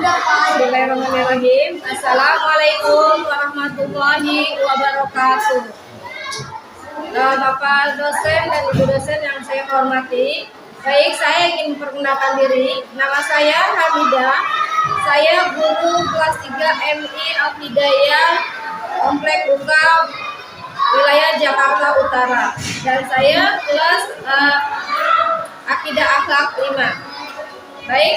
Bismillahirrahmanirrahim. Assalamualaikum warahmatullahi wabarakatuh. Bapak dosen dan ibu dosen yang saya hormati, baik, saya ingin memperkenalkan diri. Nama saya Hamidah. Saya guru kelas 3 MI Al-Hidayah Komplek Buka wilayah Jakarta Utara, dan saya kelas Akidah Akhlak 5. Baik,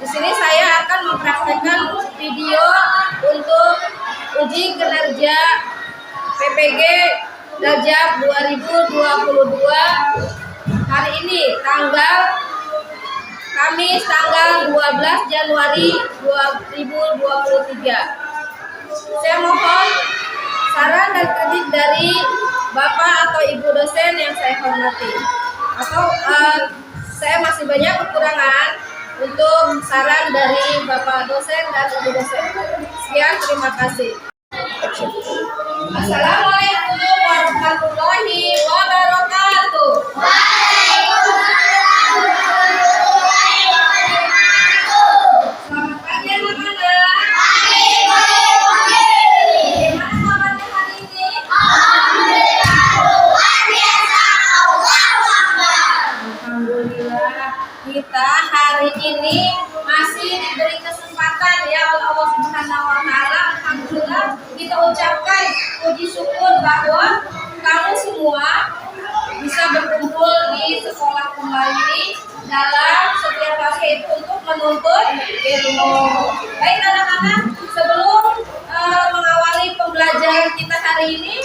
di sini saya akan mempraktekkan video untuk uji kinerja PPG Rajab 2022 hari ini, Kamis tanggal 12 Januari 2023. Saya mohon saran dan kritik dari Bapak atau Ibu dosen yang saya hormati. Atau saya masih banyak kekurangan, untuk saran dari Bapak dosen dan Ibu dosen. Sekian, terima kasih. Assalamualaikum warahmatullahi wabarakatuh. Selamat pagi anak-anak. Bagaimana kabarnya hari ini? Alhamdulillah, kita hari ini masih diberi kesempatan ya oleh Allah Subhanahu wa taala. Alhamdulillah, kita ucapkan puji syukur bahwa kamu semua bisa berkumpul di sekolah kembali dalam setiap hari itu untuk menuntut ilmu. Baik anak-anak, sebelum mengawali pembelajaran kita hari ini,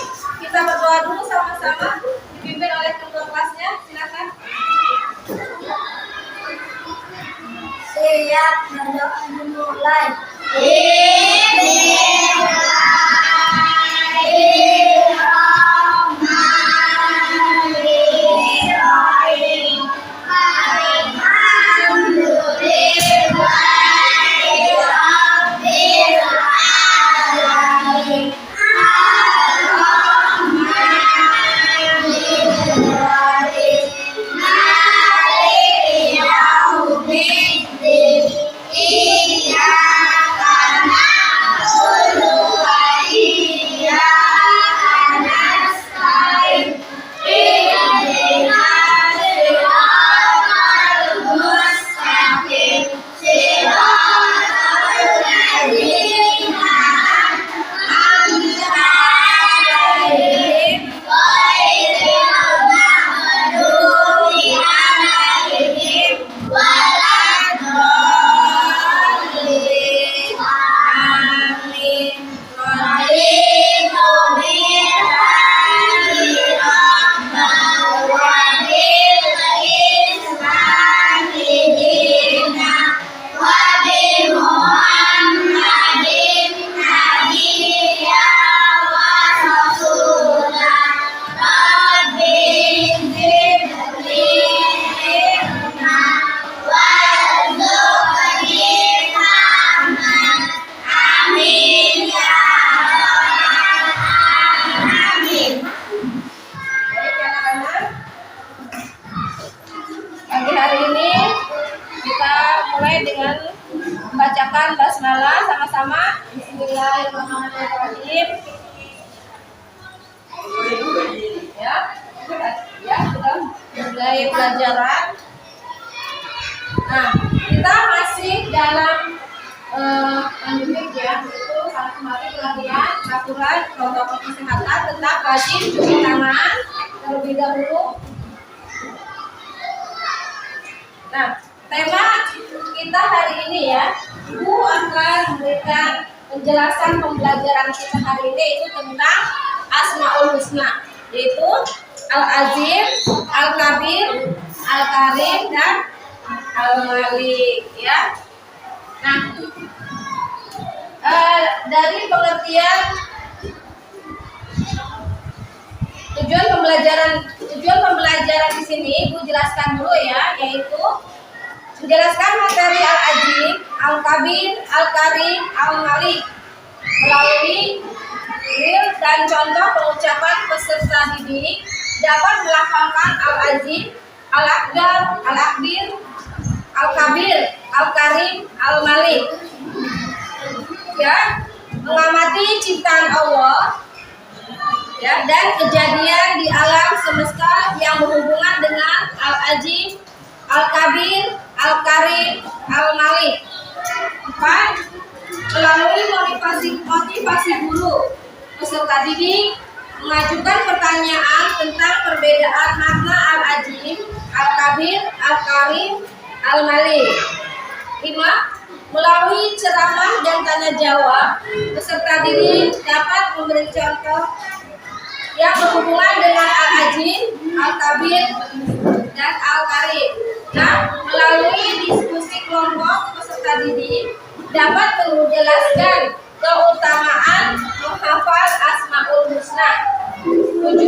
kita berdoa dulu sama-sama dipimpin oleh ketua kelasnya. Silakan. Siap, berdoa dimulai. Membacakan basmalah sama-sama. Bismillahirrahmanirrahim. Ya, sudah mulai pelajaran. Nah, kita masih dalam pandemik ya, itu kemarin pelatihan aturan protokol kesehatan, tetap wajib cuci tangan terlebih dahulu. Nah, tema kita hari ini ya, Ibu akan memberikan penjelasan pembelajaran kita hari ini itu tentang Asmaul Husna, yaitu Al-Azim, Al-Kabir, Al-Karim, dan Al-Malik ya. Nah, dari pengertian tujuan pembelajaran di sini Ibu jelaskan dulu ya, yaitu menjelaskan materi Al-Azim, Al-Kabir, Al-Karim, Al-Malik melalui drill dan contoh pengucapan peserta didik dapat melafalkan Al-Azim, Al-Akbar, Al-Akbir, Al-Kabir, Al-Karim, Al-Malik ya, mengamati ciptaan Allah ya, dan kejadian di alam semesta yang berhubungan dengan Al-Ajib, Al-Kabir, Al-Karim, Al-Malik. 4. Melalui motivasi guru, peserta didik mengajukan pertanyaan tentang perbedaan makna Al-Ajib, Al-Kabir, Al-Karim, Al-Malik. 5. Melalui ceramah dan tanya jawab, peserta didik dapat memberi contoh yang berhubungan dengan Al-Ajib, Al-Kabir, dan Al-Karim. Nah, melalui diskusi kelompok, peserta didik dapat menjelaskan keutamaan menghafal Asmaul Husna. 7.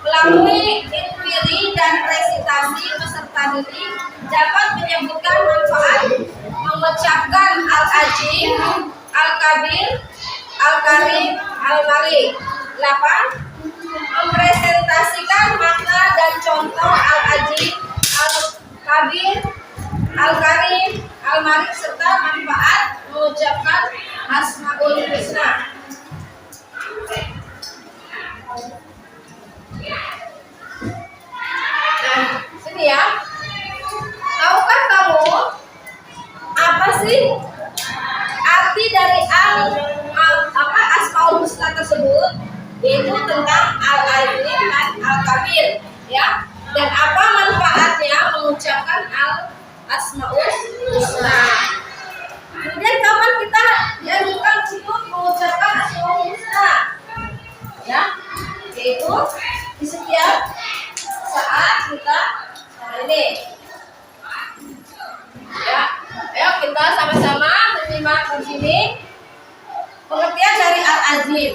Melalui inquiri dan presentasi, peserta didik dapat menyebutkan manfaat mengucapkan Al-Ajib, Al-Kabir, Al-Karim, Al-Malik. 8. Mempresentasikan makna dan contoh Al-Ajib, Al-Kabir, Al-Karim, Al-Malik serta manfaat mengucapkan Asmaul Husna. Nah, sini ya. Tahukah kamu apa sih arti dari Asmaul Husna tersebut? Yaitu tentang Al-Ajib dan Al-Kabir, ya. Dan apa manfaatnya mengucapkan Asmaul Husna? Kemudian kapan kita dianjurkan untuk mengucapkan Asmaul Husna? Ya, yaitu di setiap saat kita ini. Ya, ayo kita sama-sama menyimak di sini pengertian dari Al-Ajib,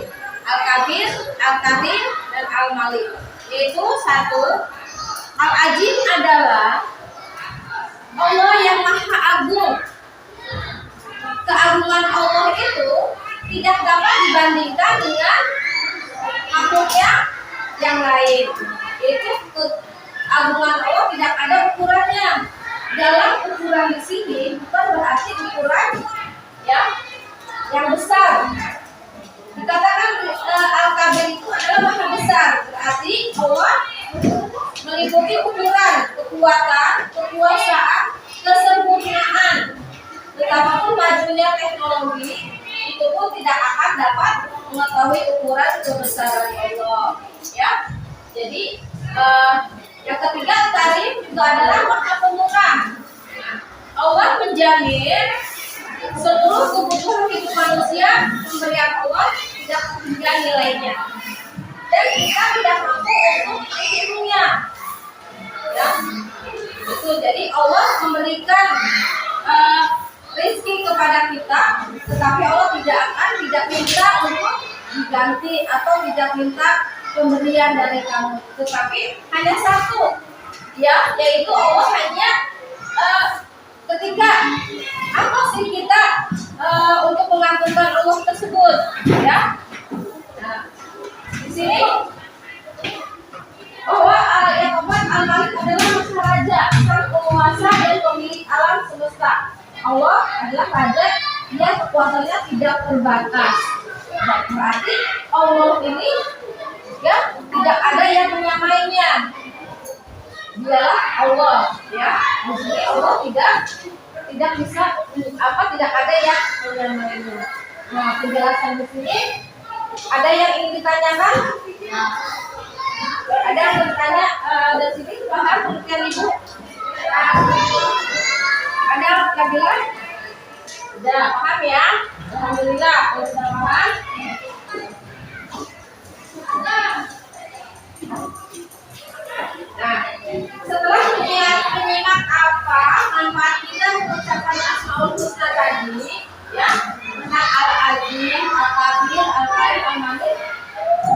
Al-Kabir, Al-Karim, dan Al-Malik. Yaitu 1. Al-Ajib adalah Allah yang Maha Agung. Keagungan Allah itu tidak dapat dibandingkan dengan makhluknya yang lain. Yaitu keagungan Allah tidak ada ukurannya. Dalam ukuran di sini bukan berarti ukuran ya yang besar. Dikatakan Al-Kabir itu adalah Maha Besar, berarti Allah meliputi ukuran kekuatan, kekuasaan, kesempurnaan. Betapapun majunya teknologi, itu pun tidak akan dapat mengetahui ukuran kebesaran Allah. Ya, jadi yang ketiga Karim juga adalah Maha Pemurah. Allah menjamin seluruh kebutuhan hidup manusia, pemberian Allah tidak punya nilainya, dan kita tidak mampu untuk menghitungnya. Ya, itu jadi Allah memberikan rezeki kepada kita, tetapi Allah tidak minta untuk diganti atau tidak minta pemberian dari kamu, tetapi hanya satu, ya, yaitu Allah hanya ketika apa sih kita untuk mengagungkan Allah tersebut, ya. Nah, di sini bahwa yang keempat Al-Malik adalah Maha Raja, sang penguasa dan pemilik alam semesta. Allah adalah raja yang kekuasaannya tidak terbatas. Nah, berarti Allah ini ya tidak ada yang menyamainya. Dialah Allah, ya. Di sini Allah tidak bisa tidak ada yang menyamainya. Nah, penjelasan di sini ada yang ingin ditanyakan? Ada yang bertanya dari sini paham pengertian Ibu? Ada yang bilang? Sudah paham ya? Alhamdulillah, kalau sudah paham. Nah, setelah menyimak apa manfaat kita mengucapkan Asmaul Husna tadi, ya, tentang Al-Ajib, Al-Kabir, Al-Karim, Al-Malik.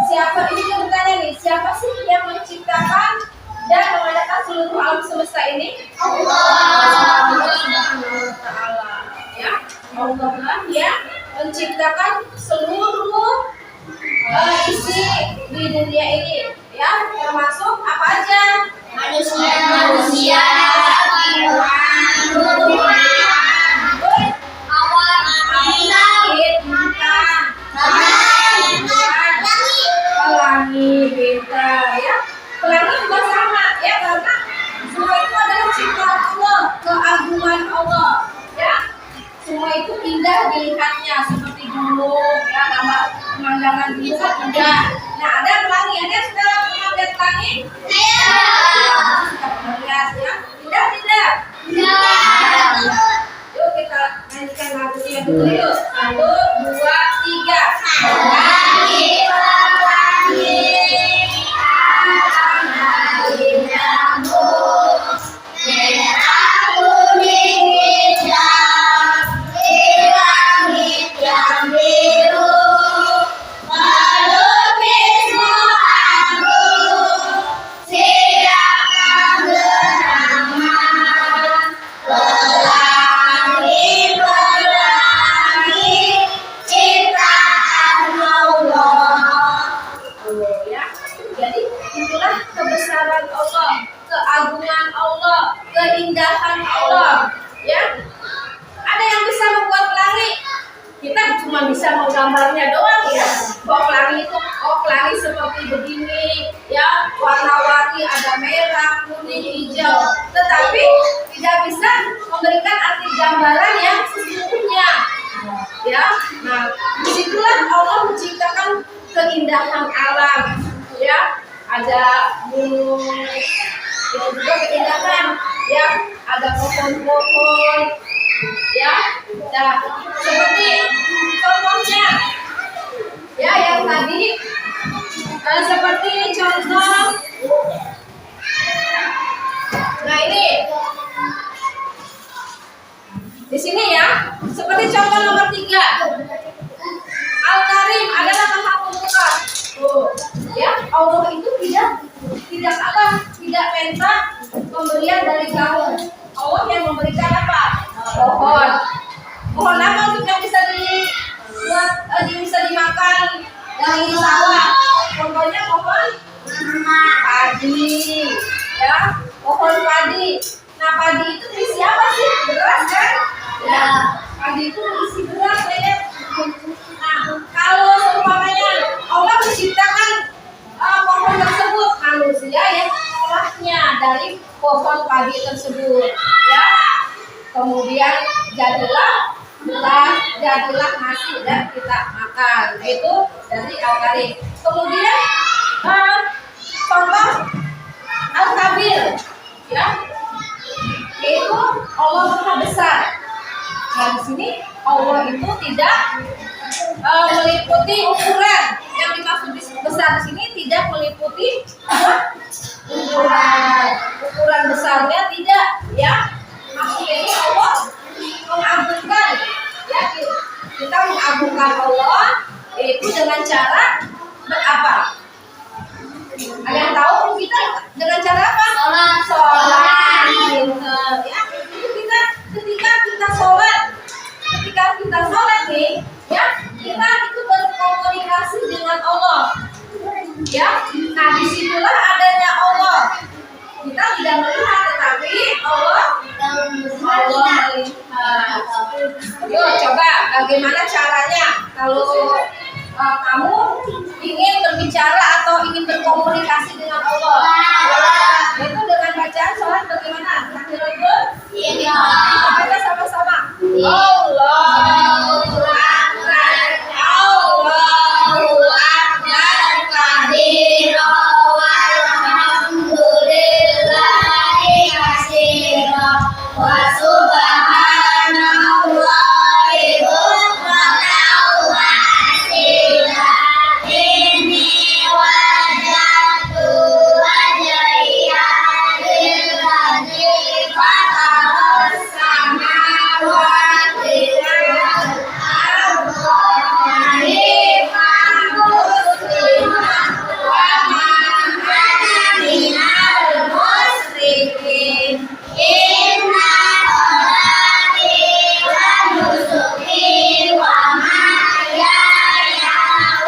Siapa ini yang bertanya nih? Siapa sih yang menciptakan dan mengadakan seluruh alam semesta ini? Allah Subhanahu wa Ta'ala. Ya, Allah lah yang menciptakan seluruh isi di dunia ini, ya, termasuk apa aja? Manusia, hewan, tumbuhan, awan, langit, indah dilihatnya seperti gunung, ya gambar pemandangan gunung indah. Nah, ada pelangi, ada sudah pernah lihat pelangi? Ya, sudah pernah lihat ya. Indah tidak? Yuk kita nyanyikan lagunya dulu yuk. 1, 2, 3. Pelangi, pelangi, pelangi nyambut, merah kuning hijau, di langit yang biru, melukismu aku, siapkan gerangan, pelangi, pelangi, ciptaan Allah. Oh ya, jadi itulah kebesaran Allah, keagungan Allah, keindahan Allah. Ya, ada yang bisa membuat pelangi. Kita cuma bisa mau gambarnya doang ya. Bahwa pelangi itu, oh pelangi seperti begini, ya warna-warni ada merah, kuning, hijau. Tetapi tidak bisa memberikan arti gambaran yang sesungguhnya. Ya, nah disitulah Allah menciptakan keindahan alam. Ya, ada gunung, itu juga keindahan. Ya, ada pohon-pohon. Ya, nah seperti contohnya, ya yang tadi seperti contoh. Nah ini di sini ya, seperti contoh nomor 3. Al-Karim adalah Maha Pemurah. Oh, ya Allah itu tidak apa, tidak minta pemberian dari kamu. Allah yang memberikan apa? Pohon. Pohon apa untuk yang bisa bisa dimakan dari sawah? Contohnya pohon padi, ya pohon padi. Nah padi itu berisi apa sih? Beras kan? Ya. Padi itu berisi beras ya. Nah kalau seumpamanya Allah menciptakan pohon tersebut, manusia yang mengolahnya dari pohon padi tersebut, ya. Kemudian jadilah beras, jadilah nasi dan kita makan. Itu dari Al-Karim. Kemudian contoh Al-Kabir, ya, yaitu Allah Maha Besar. Nah di sini Allah itu tidak meliputi ukuran. Yang dimaksud besar di sini tidak meliputi ukuran besarnya, tidak, ya. Maksudnya ini Allah mengagungkan, ya, kita mengagungkan Allah itu dengan cara berapa? Ada yang tahu kita dengan cara apa? Sholat, ya. Itu ketika kita sholat nih, ya, kita itu berkomunikasi dengan Allah, ya. Nah disitulah adanya Allah. Kita tidak melihat, tetapi Allah melihat. Yuk coba bagaimana caranya kalau kamu ingin berbicara atau ingin berkomunikasi dengan Allah? Itu dengan bacaan sholat bagaimana? Takbiratul ihram. Kita sama-sama. Allahu Akbar, Allahu Akbar kabira walhamdulillahi katsira wa subhanallahi bukratan wa asila. Inni wajadtu wajhiya lilladzi fataras samawati wal arda hanifan musliman wa ma ana minal musyrikin. Inna sholati wa nusuki wa mahyaya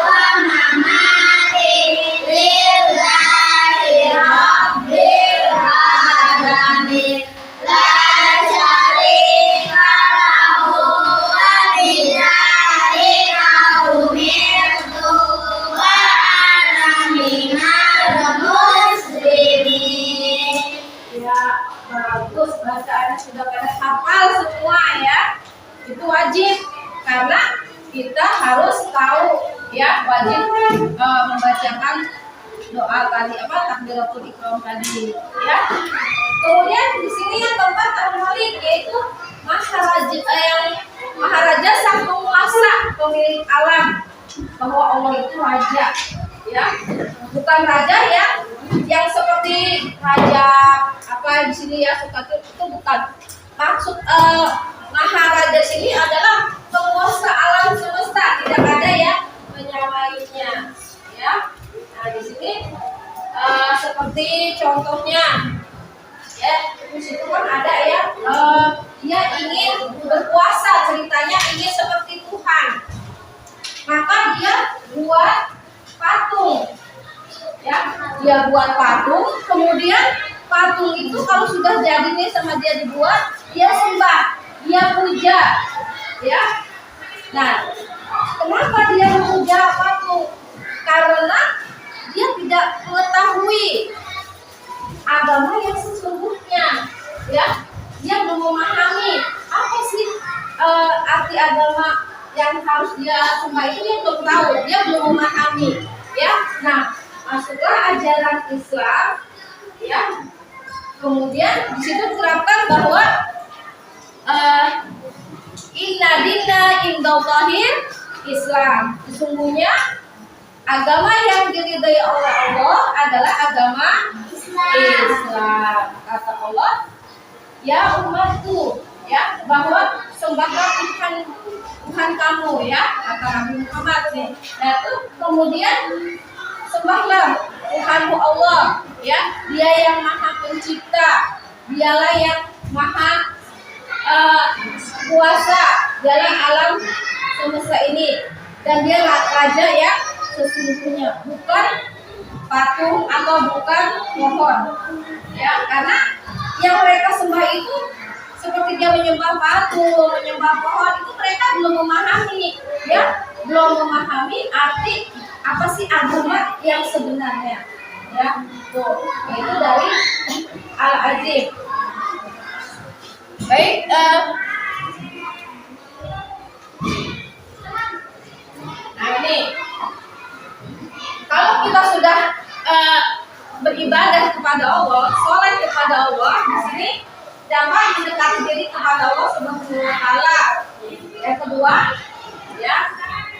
wa mamati lillahi rabbil alamin. La syarika lahu wa bidzalika umirtu wa ana minal muslimin. Ya, bagus, bacaannya sudah pada hafal semua ya. Itu wajib karena kita harus tahu ya, wajib membacakan doa tadi takbiratul ihram tadi ya. Kemudian di sini yang keempat al-Malik, yaitu Maharaja sang penguasa, pemilik alam, bahwa Allah itu raja ya, bukan raja yang seperti raja apa di sini ya, itu bukan maksud. Maharaja sini adalah penguasa alam semesta, tidak ada yang menyamainya ya. Nah di sini seperti contohnya ya, di situ kan ada ya, dia ingin berkuasa, ceritanya ingin seperti Tuhan, maka dia buat patung ya, dia buat patung, kemudian patung itu kalau sudah jadi nih sama dia dibuat, dia sembah, dia puja ya. Nah kenapa dia memuja patung? Karena dia tidak mengetahui agama yang sesungguhnya ya, dia belum memahami apa sih arti agama yang harus dia sembah itu, dia belum tahu, dia belum memahami ya. Nah masuklah ajaran Islam ya, kemudian di situ diterapkan bahwa inna dinna indallahil Islam, sesungguhnya agama yang diridhai oleh Allah adalah agama Islam. Kata Allah, ya umatku ya, bahwa sembahlah Tuhan kamu ya, kata Nabi Muhammad nih. Nah itu kemudian sembahlah Tuhanmu Allah ya, dia yang maha pencipta, dialah yang maha kuasa dalam alam semesta ini, dan dia raja ya sesungguhnya, bukan patung atau bukan pohon ya. Karena yang mereka sembah itu seperti dia menyembah patung, menyembah pohon, itu mereka belum memahami ya, belum memahami arti apa sih agama yang sebenarnya ya. Tuh, itu dari Al-Azim. Baik, nah ini kalau kita sudah beribadah kepada Allah, sholat kepada Allah, di sini dapat mendekati diri kepada Allah Subhanahu wa Ta'ala. Yang kedua, ya,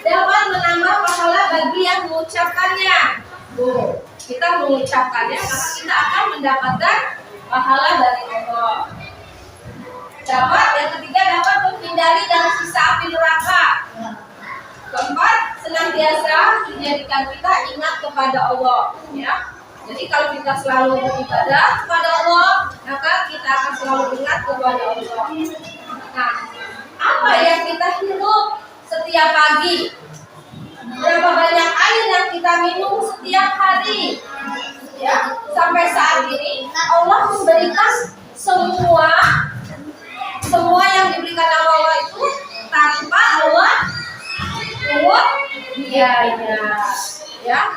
dapat menambah pahala bagi yang mengucapkannya. Kita mengucapkannya maka kita akan mendapatkan pahala dari Allah. Dapat, yang ketiga, dapat menghindari dari siksa api neraka. Keempat, senantiasa menjadikan kita ingat kepada Allah ya. Jadi kalau kita selalu beribadah kepada Allah, maka kita akan selalu ingat kepada Allah. Nah, apa yang kita hirup setiap pagi? Berapa banyak air yang kita minum setiap hari? Ya, sampai saat ini Allah memberikan semua yang diberikan Allah itu tanpa Allah pungut biaya ya.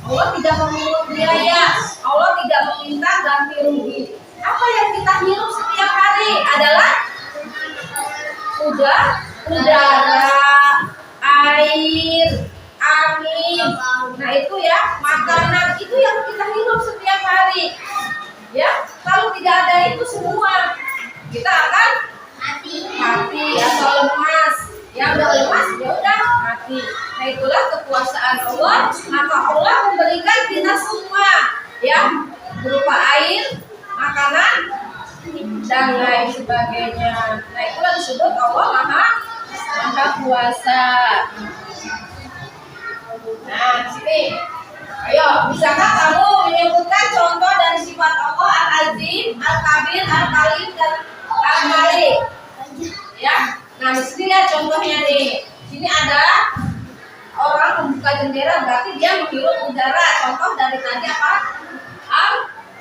Allah tidak memungut biaya, Allah tidak meminta ganti rugi. Apa yang kita hirup setiap hari adalah udara, air, angin. Nah itu ya, makanan itu yang kita hirup setiap hari ya. Kalau tidak ada itu semua, kita akan mati atau lemas. Yang udah lemas ya udah mati. Nah itulah kekuasaan Allah, maka Allah memberikan kita semua ya, berupa air, makanan, dan lain sebagainya. Nah itulah disebut Allah maha kuasa. Nah di sini, ayo bisakah kamu menyebutkan contoh dari sifat Allah Al-Azim, Al-Kabir, Al-Kalim, dan Al-Malik ya. Nah di sini lihat contohnya nih. Sini ada orang membuka jendela, berarti dia menghirup udara. Contoh dari tadi apa?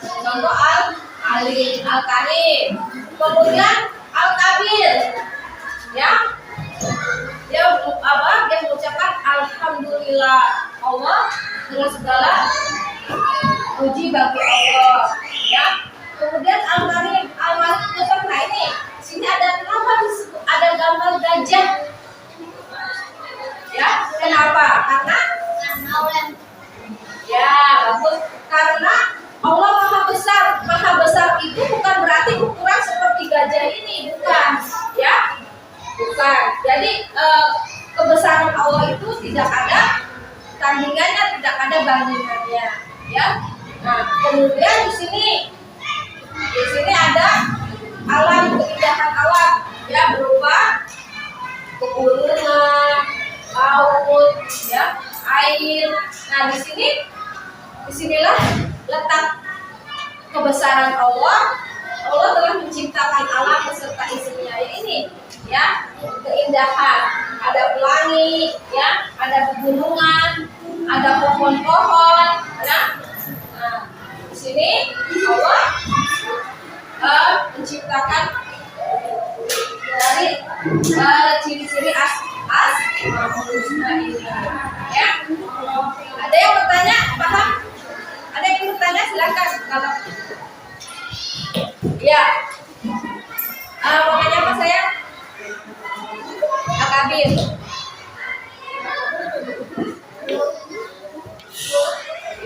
Contoh Al-Alim, Al-Karim. Kemudian Al-Kabir ya. Dia mengucapkan alhamdulillah Allah, dengan segala puji bagi Allah ya. Kemudian Al-Karim, Al-Malik, nah ini sini ada kenapa ada gambar gajah bandingannya, ya. Nah, kemudian di sini ada alam, keindahan alam, ya, berupa pegunungan, laut, ya, air. Nah, disinilah letak kebesaran Allah. Allah telah menciptakan alam beserta isinya ini, ya, keindahan. Ada pelangi, ya, ada pegunungan, ada pohon-pohon, ya. Nah, di sini Allah menciptakan dari ciri-ciri manusia ini, ya. Ada yang bertanya, paham? Ada yang bertanya, silakan. Kalau ya, makanya apa saya? Akabir.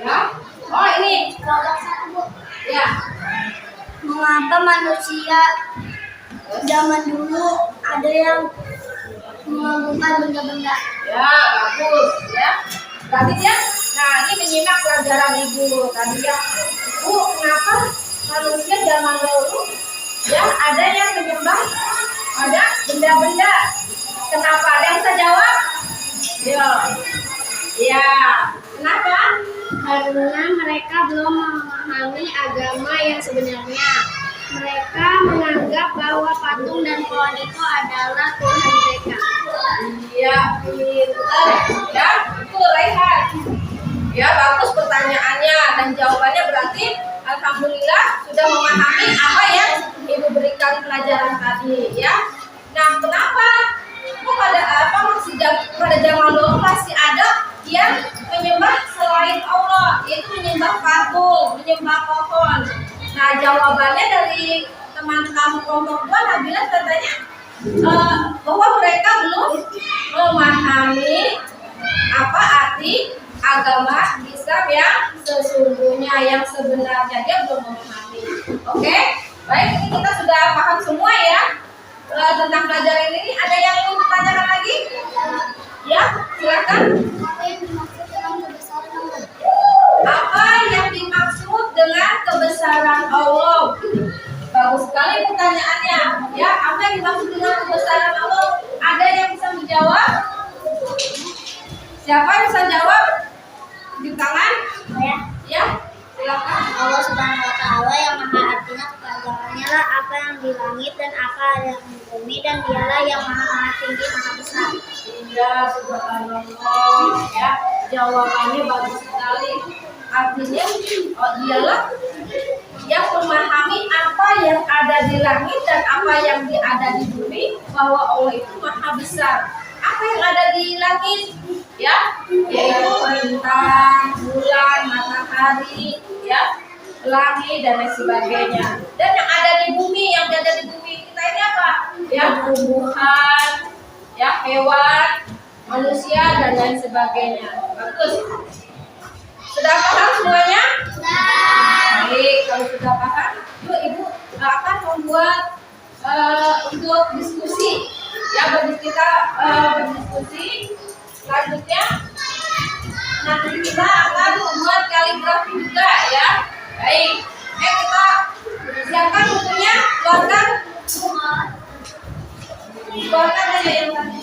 Ya. Oh ini. Ya. Mengapa manusia zaman dulu ada yang mengagumkan benda-benda? Ya, bagus, ya. Berarti ya, nah ini menyimak pelajaran ibu tadi ya. Bu, kenapa manusia zaman dulu ya ada yang menyembah ada benda-benda? Kenapa? Ada yang bisa jawab? Ya. Ya. Kenapa? Karena mereka belum memahami agama yang sebenarnya. Mereka menganggap bahwa patung dan pohon itu adalah Tuhan mereka. Iya, pintar. Ya, itu Raihan. Ya, bagus pertanyaannya dan jawabannya berarti alhamdulillah sudah memahami apa yang Ibu berikan pelajaran tadi, ya. Nah, kenapa? Kok pada zaman dulu masih ada yang menyembah selain Allah, yaitu menyembah patung, menyembah pohon. Nah, jawabannya dari teman kamu kelompok 2, Nabila katanya bahwa mereka belum memahami apa arti agama Islam yang sesungguhnya, yang sebenarnya dia belum memahami. Oke, baik, ini kita sudah paham semua ya tentang pelajaran ini. Ada yang ingin bertanya lagi? Ya, silakan. Apa yang dimaksud dengan kebesaran Allah? Bagus sekali pertanyaannya. Ya, apa yang dimaksud dengan kebesaran Allah? Ada yang bisa menjawab? Siapa yang bisa jawab? Di tangan? Ya, silakan. Allah Subhanahu wa Ta'ala yang maha artinya kepadaannya lah apa yang di langit dan apa yang di bumi, dan dialah yang maha tinggi, maha besar. Iya, subhanallah. Ya, jawabannya bagus sekali. Artinya dialah yang memahami apa yang ada di langit dan apa yang ada di bumi, bahwa Allah itu maha besar. Apa yang ada di langit? Ya, yaitu bintang, bulan, matahari, ya, pelangi dan lain sebagainya. Dan yang ada di bumi kita ini apa? Ya, tumbuhan, ya, hewan, manusia dan lain sebagainya. Bagus. Sudah paham semuanya? Baik, kalau sudah paham, yuk Ibu akan membuat untuk diskusi. Ya, kita berdiskusi. Selanjutnya nanti kita akan membuat kaligrafi juga ya. Baik, kita siapkan bukunya, keluarkan aja yang tadi.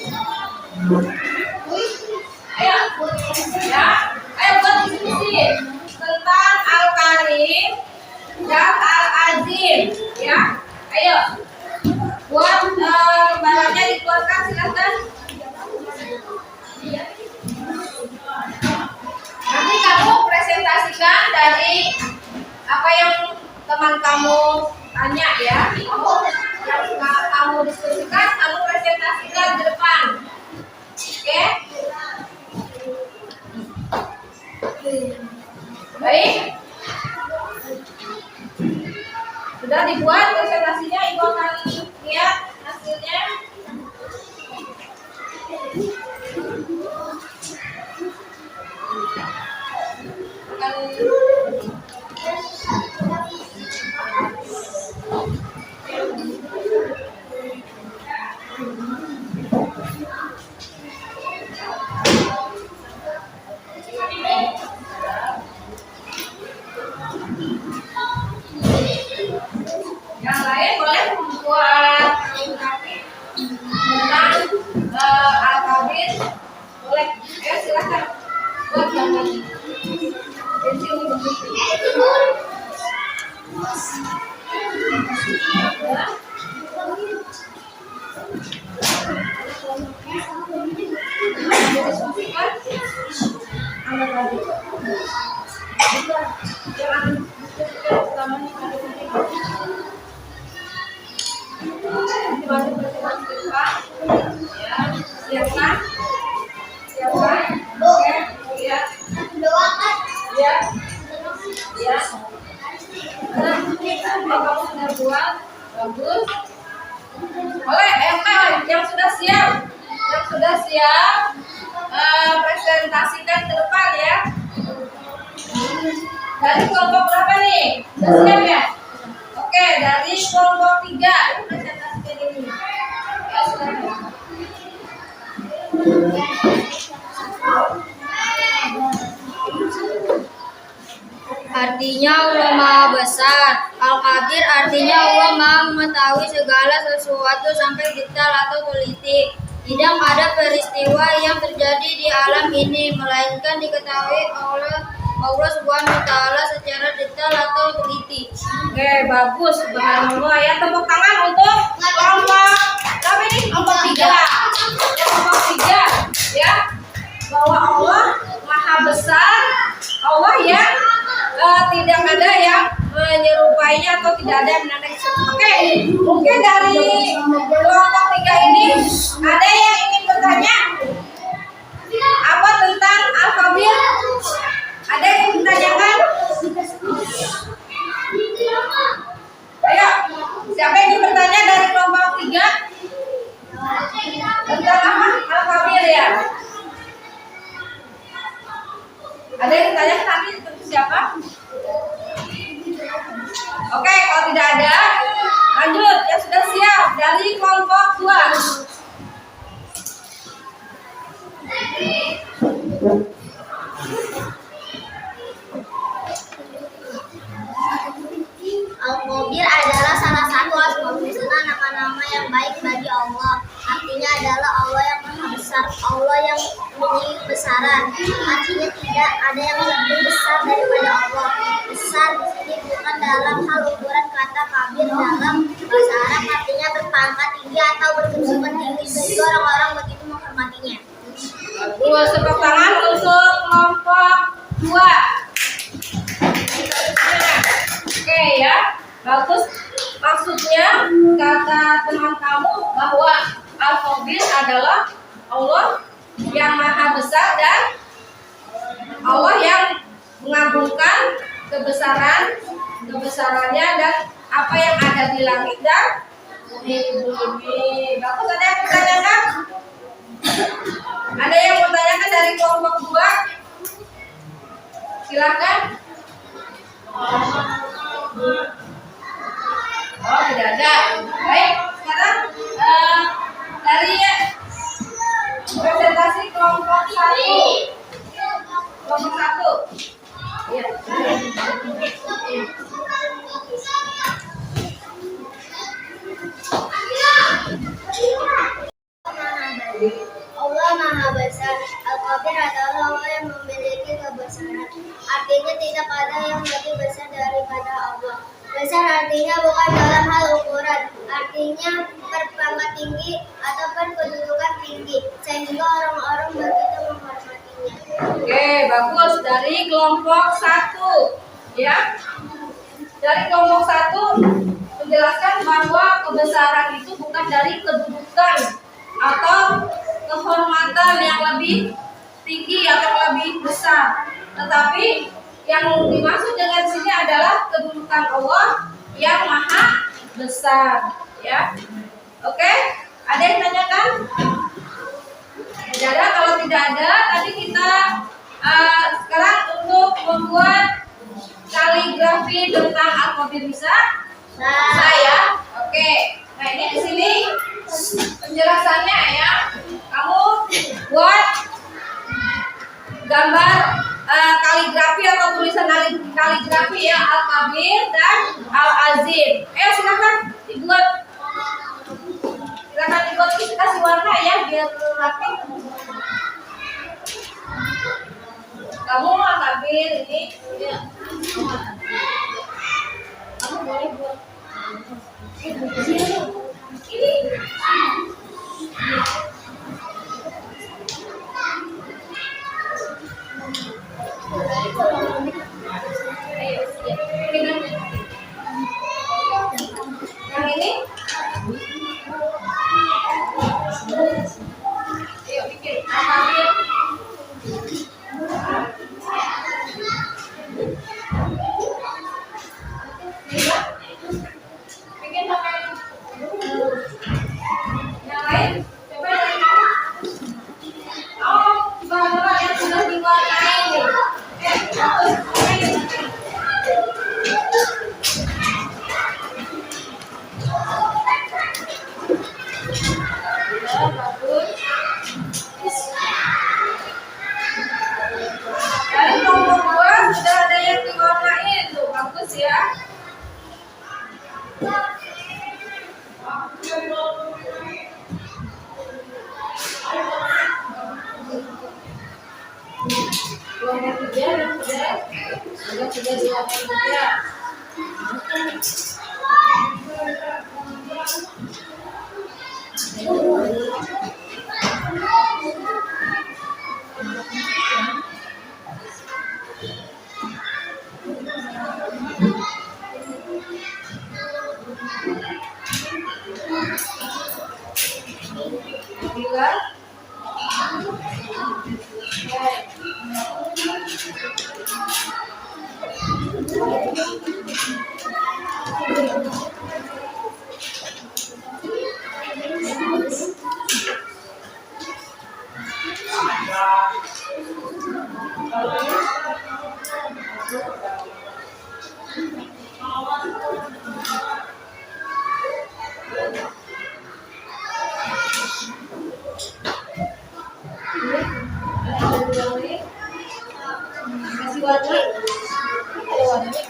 Ayo, ya, ayo buat diskusi tentang Al-Karim dan Al-Azim, ya. Ayo, buat barangnya dikeluarkan, silakan. Nanti kamu presentasikan dari apa yang teman kamu tanya ya. Kamu diskusikan, kamu presentasikan di depan. Oke? Baik. Sudah dibuat presentasinya, Ibu akan lihat hasilnya. lain boleh membuat kaligrafi tentang alfabet. Boleh, ayo silakan buat gambar. Pensil begitu. Siapkan? Oke, ya. Ya. Ya. Kamu sudah buat, bagus. Boleh, yang sudah siap, presentasikan ke depan ya. Dari kelompok berapa nih? Sudah siap ya? Oke, dari kelompok 3 presentasikan ini. Ya, silakan. Artinya Allah Maha Besar. Al-Qadir artinya Allah Maha mengetahui segala sesuatu sampai detail atau teliti. Tidak ada peristiwa yang terjadi di alam ini melainkan diketahui oleh Allah Subhanahu wa taala secara detail atau teliti. Oke, bagus. Subhanallah ya. Tepuk tangan untuk kelompok berapa ini? Kelompok 3. Kelompok 3 ya. Bahwa Allah Maha Besar, Allah yang tidak ada yang menyerupainya atau tidak ada yang menandai. Oke, mungkin dari kelompok 3 ini ada yang ingin bertanya apa tentang alfabet? Ada yang ingin ditanyakan? Ayo, siapa yang ingin bertanya dari kelompok 3? Tentang apa? Alfabet ya? Ada yang bertanya tadi tentang siapa? Oke, kalau tidak ada, lanjut. Yang sudah siap dari kelompok 2. Al-Qadir adalah salah satu asmaul husna, nama-nama yang baik bagi Allah. Artinya adalah Allah yang Maha Besar, Allah yang memiliki besaran. Artinya tidak ada yang lebih besar daripada Allah. Besar di sini bukan dalam hal ukuran kata kabir dalam bahasa Arab, artinya berpangkat tinggi atau berkedudukan tinggi sehingga orang-orang begitu menghormatinya. Bagus, tepuk tangan untuk kelompok 2. Oke ya, bagus. Maksudnya kata teman kamu bahwa Al-Qadir adalah Allah yang Maha Besar dan Allah yang mengagungkan kebesarannya dan apa yang ada di langit dan bumi. Bagus, ada yang bertanyakan? Ada yang bertanyakan dari kelompok 2? Silakan. Oh, tidak ada. Baik, sekarang dari presentasi kelompok 1. Kelompok 1. Ya. Allah Maha Besar. Al-Qadir adalah Allah yang memiliki kebesaran. Artinya tidak ada yang lebih besar daripada Allah. Besar artinya bukan dalam hal ukuran, artinya berpangkat tinggi ataupun kedudukan tinggi, sehingga orang-orang begitu menghormatinya. Oke, bagus. Dari kelompok 1 ya. Dari kelompok 1 menjelaskan bahwa kebesaran itu bukan dari kedudukan atau kehormatan yang lebih tinggi atau lebih besar, tetapi yang dimaksud dengan sini adalah kedudukan Allah yang Maha Besar ya. Oke, ada yang tanyakan? Tidak ada. Kalau tidak ada, tadi kita sekarang untuk membuat kaligrafi tentang Al-Qadir bisa? Saya. Oke. Nah, ini di sini penjelasannya ya. Kamu buat gambar kaligrafi atau tulisan kaligrafi ya, Al-Kabir dan Al-Azim. Silakan Yang ini? Ayo bikin. Bikin pakai yang lain. Coba yang lain. Oh, gambar yang sudah diwarnai nih. Bagus. Dari kelompok 2 sudah ada yang diwarnain tuh, bagus ya. Kelompok 3 yang sudah diwarnain juga. Bila kasih warna, ada warnanya.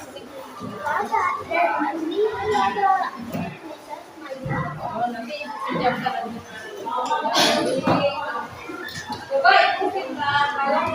Oh, nanti pinjamkan lagi. Coba ikutin kalau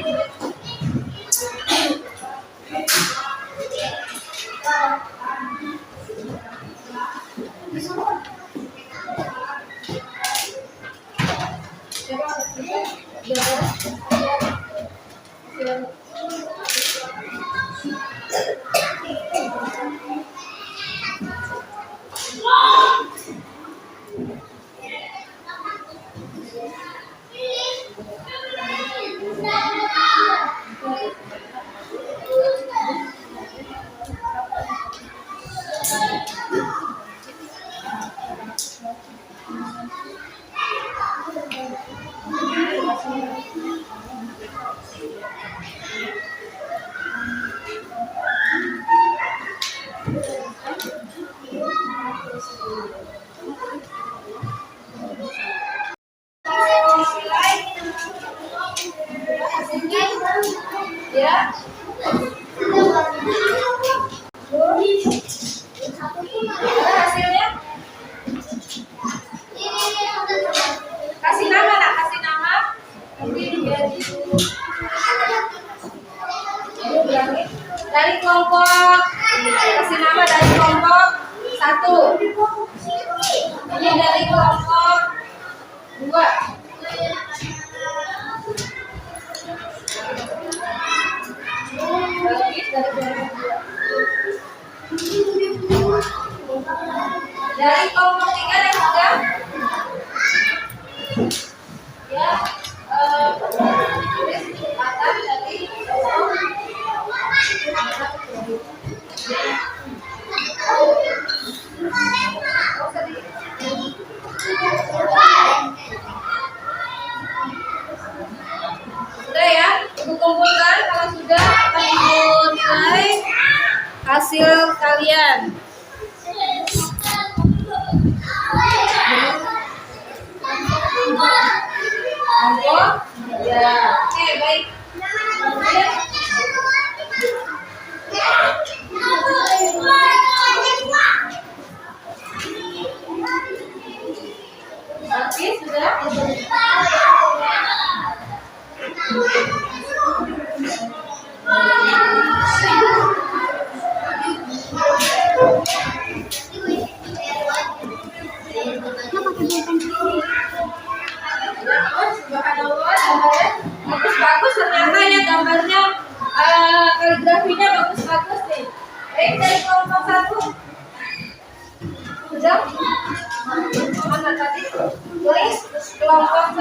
ya. Ada hasilnya? Kasih nama nak, kasih nama. Nanti jadi dari kelompok, kasih nama dari kelompok 1. Ini dari kelompok 2. Dari kelompok 3 dan juga ya kesempatan dari sudah ya, Ibu kumpulkan. Kalau sudah akan Ibu nilai hasil kalian. Monggo. Ya. Oke, baik. Oke, sudah. Kenapa? Subhanallah, gambarnya bagus-bagus ternyata ya, gambarnya kaligrafinya bagus-bagus nih. Baik, dari kelompok 1 sudah mana tadi? Tulis kelompok 1.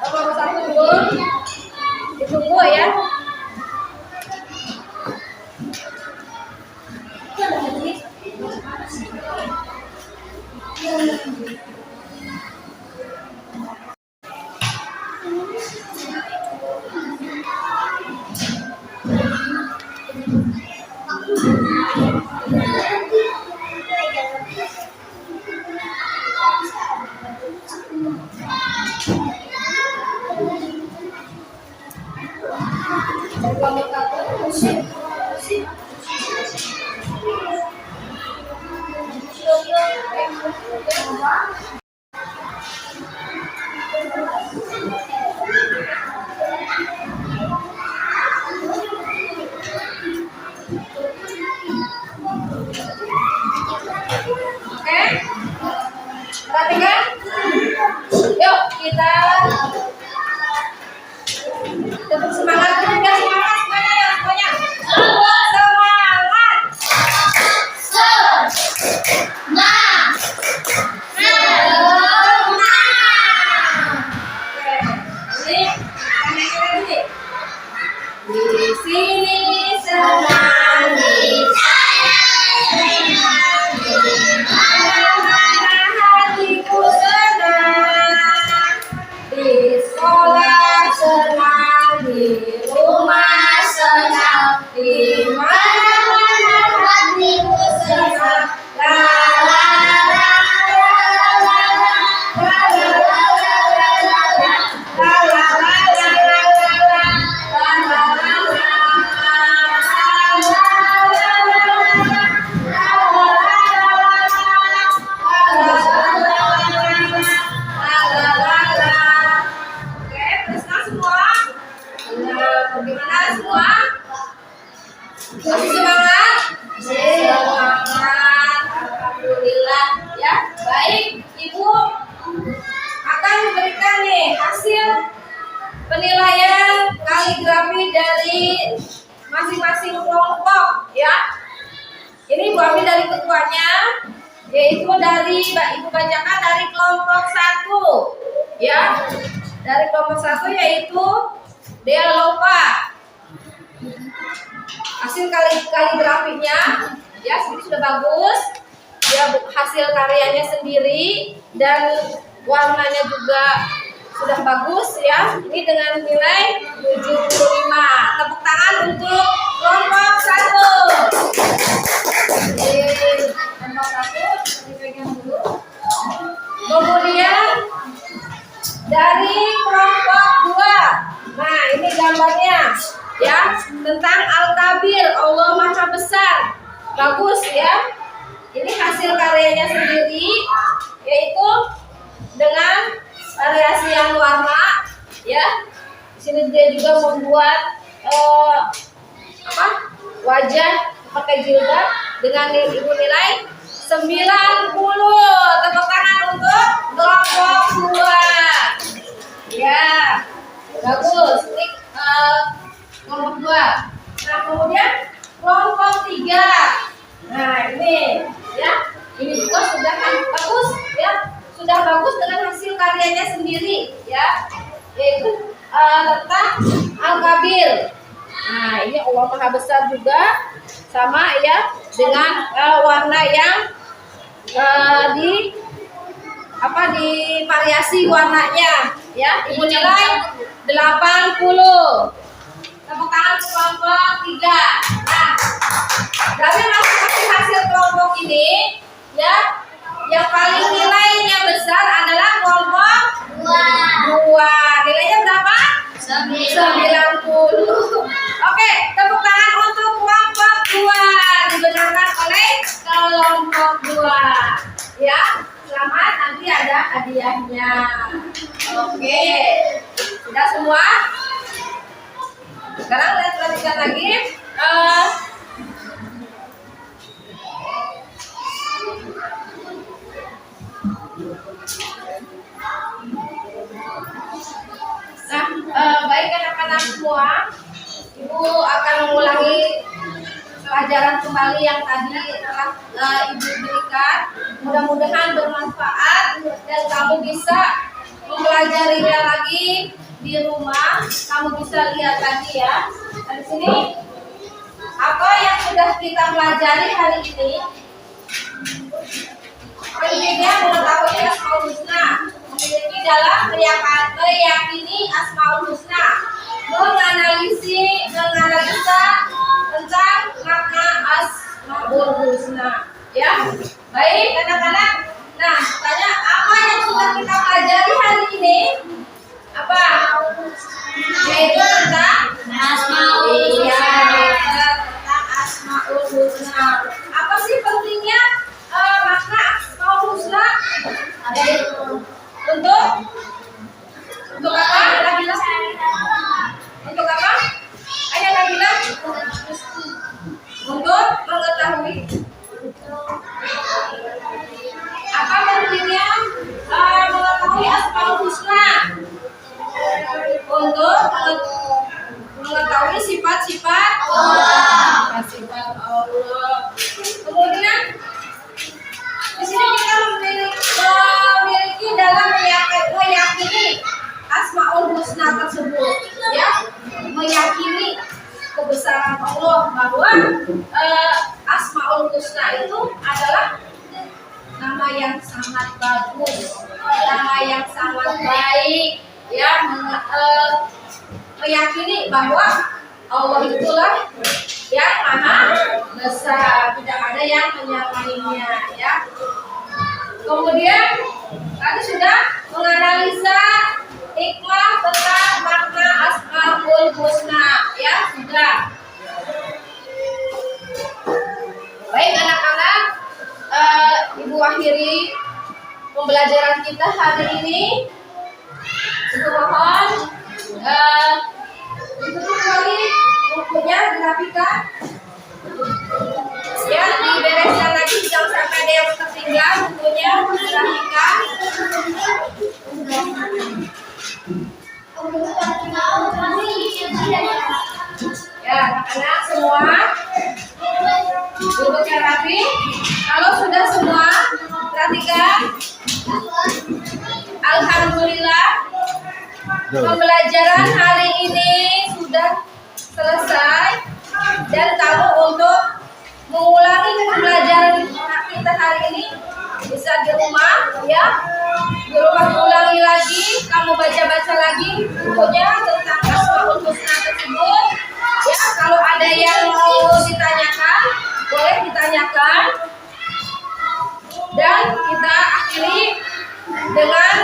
Kelompok 1 dulu. Ditunggu ya. Oke, perhatikan. Yuk kita tetap semangat dulu ya, semangat semuanya ya, semuanya. Di sini senang, di mana hatiku senang, di sekolah senang, di rumah senang, di mana hatiku senang. La la la la la la Bagaimana semua? Masih semangat? Semangat. Alhamdulillah ya. Baik, Ibu akan memberikan nih hasil penilaian kaligrafi dari masing-masing kelompok ya. Ini Ibu ambil dari ketuanya, yaitu dari Ibu bacakan dari kelompok 1 ya. Dari kelompok 1 yaitu Dea Lopa. Hasil kaligrafinya ya sudah bagus. Dia hasil karyanya sendiri dan warnanya juga sudah bagus ya. Ini dengan nilai 75. Tepuk tangan untuk kelompok 1. Kelompok 1 dipegang dulu. Kemudian dari kelompok 2. Nah, ini gambarnya ya, tentang Al-Kabir, Allah Maha Besar. Bagus ya. Ini hasil karyanya sendiri, yaitu dengan variasi yang warna ya. Di sini dia juga membuat wajah pakai jilbab dengan nilai 90. Tepuk tangan untuk kelompok 2. Ya. Bagus. Ini kelompok 2. Nah, kemudian kelompok 3. Nah, ini ya. Ini juga sudah bagus ya. Sudah bagus dengan hasil karyanya sendiri ya. Yaitu tentang Al-Kabir. Nah, ini Allah Maha Besar juga sama ya, dengan warna yang di variasi warnanya ya. Ibu nilai 80. Tepuk tangan kelompok 3. Nah, dari masing-masing hasil kelompok ini ya, yang paling nilainya besar adalah kelompok 2. Nilainya berapa? 90. Oke, tepuk tangan untuk kelompok 2. Dibenarkan oleh kelompok 2. Ya, selamat, nanti ada hadiahnya. Oke, sudah semua? Sekarang kita perhatikan lagi pelajaran kembali yang tadi telah Ibu berikan. Mudah-mudahan bermanfaat dan kamu bisa mempelajarinya lagi di rumah. Kamu bisa lihat lagi ya. Di sini apa yang sudah kita pelajari hari ini? Pentingnya mengetahui Asmaul Husna, memiliki dalam meyakini Asmaul Husna, menganalisa tentang makna Asmaul Husna. Ya, baik anak-anak. Nah, tanya apa yang sudah kita pelajari hari ini? Apa? Yaitu tentang Asmaul Iya, Husna. tentang Asmaul Husna. Apa sih pentingnya makna Asmaul Husna? Untuk apa? Nabila? Untuk apa? Ayo Nabila. Untuk mengetahui apa pentingnya mengetahui Asmaul Husna? Untuk mengetahui sifat-sifat Allah. Sifat Allah. Kemudian di sini kita memiliki dalam meyakini Asmaul Husna tersebut, ya, meyakini kebesaran Allah bahwa Asmaul Husna itu adalah nama yang sangat bagus, nama yang sangat baik, ya, meyakini bahwa Allah itulah yang maha besar, tidak ada yang menyamainya, ya. Kemudian tadi sudah menganalisa hikmah tentang makna Asmaul Husna, ya, sudah. Baik anak-anak, Ibu akhiri pembelajaran kita hari ini. Ibu mohon ditutup lagi bukunya, dirapikan, ya, dibereskan lagi, jangan sampai ada yang tertinggal. Bukunya dirapikan. Ya, anak-anak semua duduknya rapi. Kalau sudah semua, perhatikan. Alhamdulillah, pembelajaran hari ini sudah selesai dan kamu untuk mengulangi pembelajaran kita hari ini bisa di rumah, ya, di rumah ulangi lagi, kamu baca-baca lagi bukunya tentang Asmaul Husna tersebut, ya. Kalau ada yang mau ditanyakan boleh ditanyakan, dan kita akhiri dengan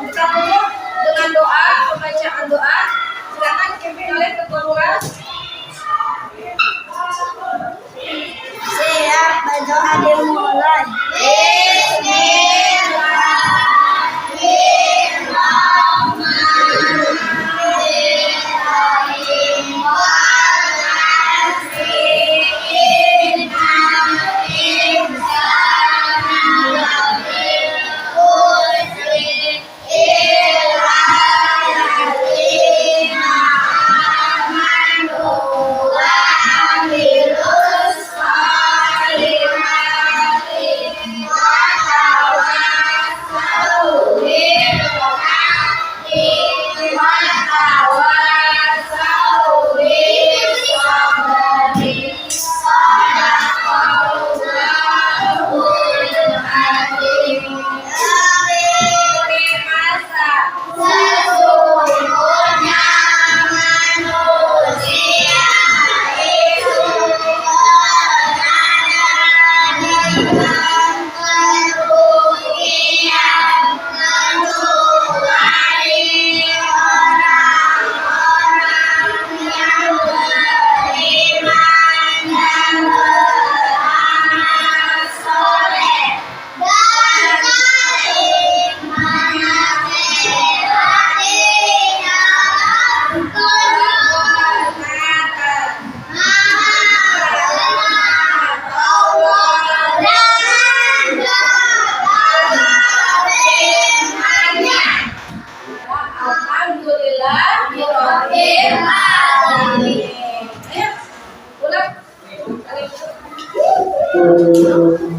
kita tutup dengan doa, pembacaan doa. Silakan dipimpin oleh Ketua Lurah. Siap, berdoa dimulai. wabarakatuh.